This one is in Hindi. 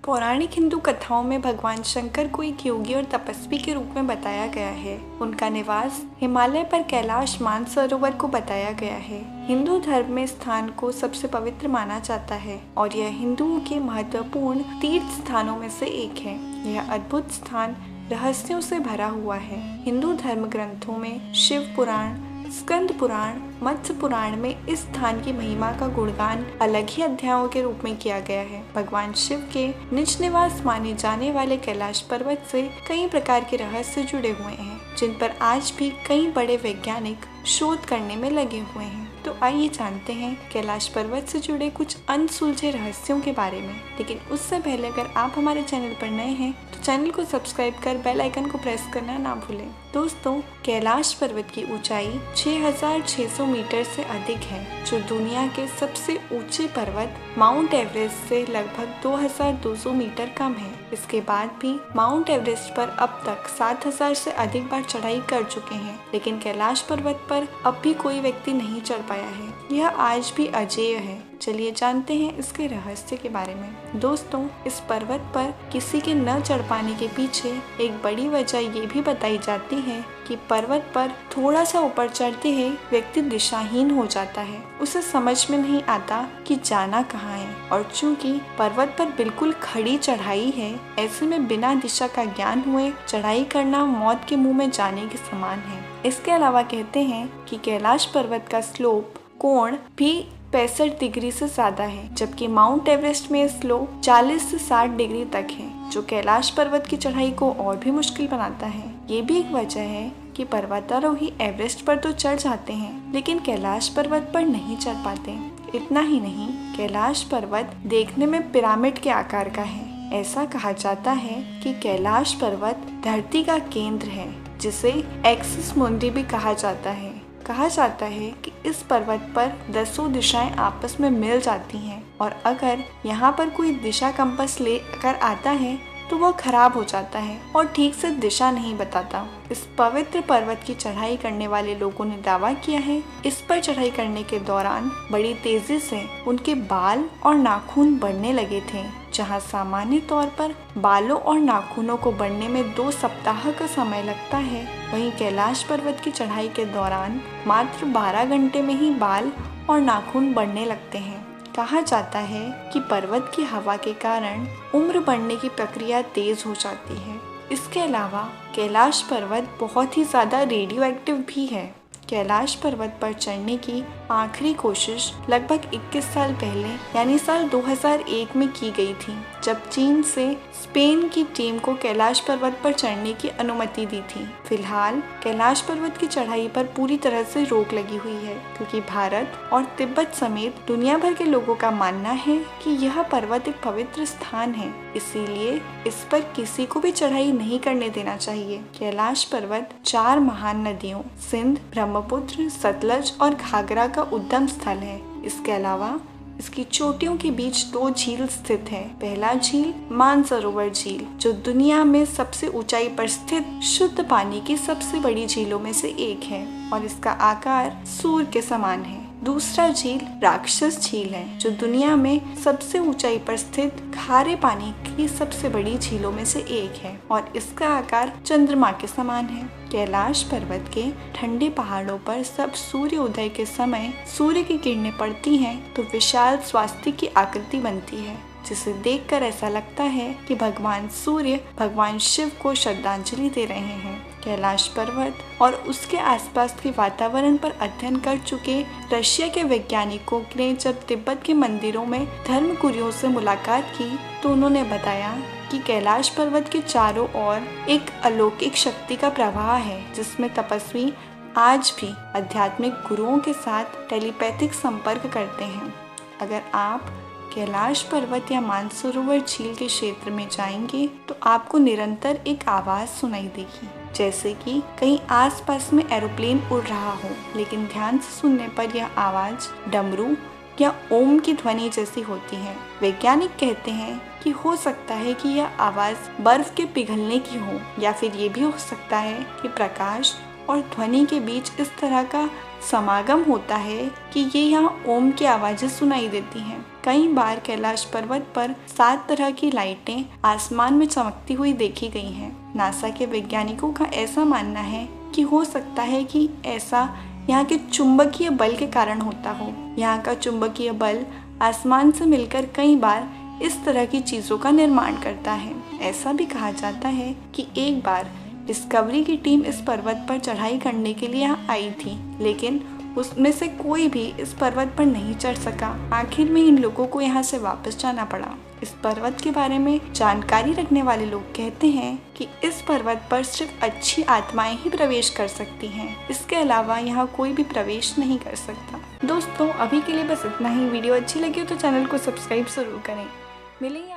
पौराणिक हिंदू कथाओं में भगवान शंकर को एक योगी और तपस्वी के रूप में बताया गया है। उनका निवास हिमालय पर कैलाश मानसरोवर को बताया गया है। हिंदू धर्म में स्थान को सबसे पवित्र माना जाता है और यह हिंदुओं के महत्वपूर्ण तीर्थ स्थानों में से एक है। यह अद्भुत स्थान रहस्यों से भरा हुआ है। हिंदू धर्म ग्रंथों में शिव पुराण, स्कंद पुराण, मत्स्य पुराण में इस स्थान की महिमा का गुणगान अलग ही अध्यायों के रूप में किया गया है। भगवान शिव के निज निवास माने जाने वाले कैलाश पर्वत से कई प्रकार के रहस्य जुड़े हुए हैं, जिन पर आज भी कई बड़े वैज्ञानिक शोध करने में लगे हुए हैं। तो आइए जानते हैं कैलाश पर्वत से जुड़े कुछ अनसुलझे रहस्यों के बारे में। लेकिन उससे पहले अगर आप हमारे चैनल पर नए हैं तो चैनल को सब्सक्राइब कर बेल आइकन को प्रेस करना ना भूलें। दोस्तों, कैलाश पर्वत की ऊंचाई 6600 मीटर से अधिक है, जो दुनिया के सबसे ऊंचे पर्वत माउंट एवरेस्ट से लगभग 2200 मीटर कम है। इसके बाद भी माउंट एवरेस्ट पर अब तक 7000 से अधिक बार चढ़ाई कर चुके हैं, लेकिन कैलाश पर्वत पर अब भी कोई व्यक्ति नहीं चढ़ पाया है। यह आज भी अजेय है। चलिए जानते हैं इसके रहस्य के बारे में। दोस्तों, इस पर्वत पर किसी के न चढ़ पाने के पीछे एक बड़ी वजह ये भी बताई जाती है कि पर्वत पर थोड़ा सा ऊपर चढ़ते ही व्यक्ति दिशाहीन हो जाता है। उसे समझ में नहीं आता कि जाना कहाँ है, और चूंकि पर्वत पर बिल्कुल खड़ी चढ़ाई है, ऐसे में बिना दिशा का ज्ञान हुए चढ़ाई करना मौत के मुंह में जाने के समान है। इसके अलावा कहते हैं कि कैलाश पर्वत का स्लोप कोण भी 65 डिग्री से ज्यादा है, जबकि माउंट एवरेस्ट में स्लोप 40 से 60 डिग्री तक है, जो कैलाश पर्वत की चढ़ाई को और भी मुश्किल बनाता है। ये भी एक वजह है कि पर्वतारोही एवरेस्ट पर तो चढ़ जाते हैं, लेकिन कैलाश पर्वत पर नहीं चढ़ पाते। इतना ही नहीं, कैलाश पर्वत देखने में पिरामिड के आकार का है। ऐसा कहा जाता है कि कैलाश पर्वत धरती का केंद्र है, जिसे एक्सिस मुंडी भी कहा जाता है। कहा जाता है कि इस पर्वत पर 10 दिशाएं आपस में मिल जाती हैं, और अगर यहाँ पर कोई दिशा कंपास लेकर आता है तो वह खराब हो जाता है और ठीक से दिशा नहीं बताता। इस पवित्र पर्वत की चढ़ाई करने वाले लोगों ने दावा किया है, इस पर चढ़ाई करने के दौरान बड़ी तेजी से उनके बाल और नाखून बढ़ने लगे थे। जहां सामान्य तौर पर बालों और नाखूनों को बढ़ने में 2 सप्ताह का समय लगता है, वहीं कैलाश पर्वत की चढ़ाई के दौरान मात्र 12 घंटे में ही बाल और नाखून बढ़ने लगते हैं। कहा जाता है कि पर्वत की हवा के कारण उम्र बढ़ने की प्रक्रिया तेज हो जाती है। इसके अलावा कैलाश पर्वत बहुत ही ज्यादा रेडियो एक्टिव भी है। कैलाश पर्वत पर चढ़ने की आखिरी कोशिश लगभग 21 साल पहले यानी साल 2001 में की गई थी, जब चीन से स्पेन की टीम को कैलाश पर्वत पर चढ़ने की अनुमति दी थी। फिलहाल कैलाश पर्वत की चढ़ाई पर पूरी तरह से रोक लगी हुई है, क्योंकि भारत और तिब्बत समेत दुनिया भर के लोगों का मानना है कि यह पर्वत एक पवित्र स्थान है, इसीलिए इस पर किसी को भी चढ़ाई नहीं करने देना चाहिए। कैलाश पर्वत 4 महान नदियों सिंध, ब्रह्मपुत्र, सतलज और घाघरा का उद्गम स्थल है। इसके अलावा इसकी चोटियों के बीच 2 झील स्थित है। पहला झील मानसरोवर झील, जो दुनिया में सबसे ऊंचाई पर स्थित शुद्ध पानी की सबसे बड़ी झीलों में से एक है और इसका आकार सूर्य के समान है। दूसरा झील राक्षस झील है, जो दुनिया में सबसे ऊंचाई पर स्थित खारे पानी की सबसे बड़ी झीलों में से एक है और इसका आकार चंद्रमा के समान है। कैलाश पर्वत के ठंडे पहाड़ों पर सब सूर्य उदय के समय सूर्य की किरणें पड़ती हैं तो विशाल स्वास्तिक की आकृति बनती है, जिसे देखकर ऐसा लगता है कि भगवान सूर्य भगवान शिव को श्रद्धांजलि दे रहे हैं। कैलाश पर्वत और उसके आसपास के वातावरण पर अध्ययन कर चुके रशिया के वैज्ञानिकों ने जब तिब्बत के मंदिरों में धर्मगुरुओं से मुलाकात की तो उन्होंने बताया कि कैलाश पर्वत के चारों ओर एक अलौकिक शक्ति का प्रवाह है, जिसमें तपस्वी आज भी आध्यात्मिक गुरुओं के साथ टेलीपैथिक संपर्क करते हैं। अगर आप कैलाश पर्वत या मानसरोवर झील के क्षेत्र में जाएंगे तो आपको निरंतर एक आवाज सुनाई देगी, जैसे कि कहीं आसपास में एरोप्लेन उड़ रहा हो, लेकिन ध्यान से सुनने पर यह आवाज डमरू या ओम की ध्वनि जैसी होती है। वैज्ञानिक कहते हैं कि हो सकता है कि यह आवाज बर्फ के पिघलने की हो, या फिर ये भी हो सकता है कि प्रकाश और ध्वनि के बीच इस तरह का समागम होता है कि ये यहाँ ओम की आवाजें सुनाई देती हैं। कई बार कैलाश पर्वत पर 7 तरह की लाइटें आसमान में चमकती हुई देखी गई हैं। नासा के वैज्ञानिकों का ऐसा मानना है कि हो सकता है कि ऐसा यहाँ के चुंबकीय बल के कारण होता हो। यहाँ का चुंबकीय बल आसमान से मिलकर कई बार इस तरह की चीजों का निर्माण करता है। ऐसा भी कहा जाता है कि एक बार डिस्कवरी की टीम इस पर्वत पर चढ़ाई करने के लिए यहाँ आई थी, लेकिन उसमें से कोई भी इस पर्वत पर नहीं चढ़ सका। आखिर में इन लोगों को यहाँ से वापस जाना पड़ा। इस पर्वत के बारे में जानकारी रखने वाले लोग कहते हैं कि इस पर्वत पर सिर्फ अच्छी आत्माएं ही प्रवेश कर सकती हैं। इसके अलावा यहाँ कोई भी प्रवेश नहीं कर सकता। दोस्तों, अभी के लिए बस इतना ही। वीडियो अच्छी लगी हो तो चैनल को सब्सक्राइब जरूर करें। मिलेंगे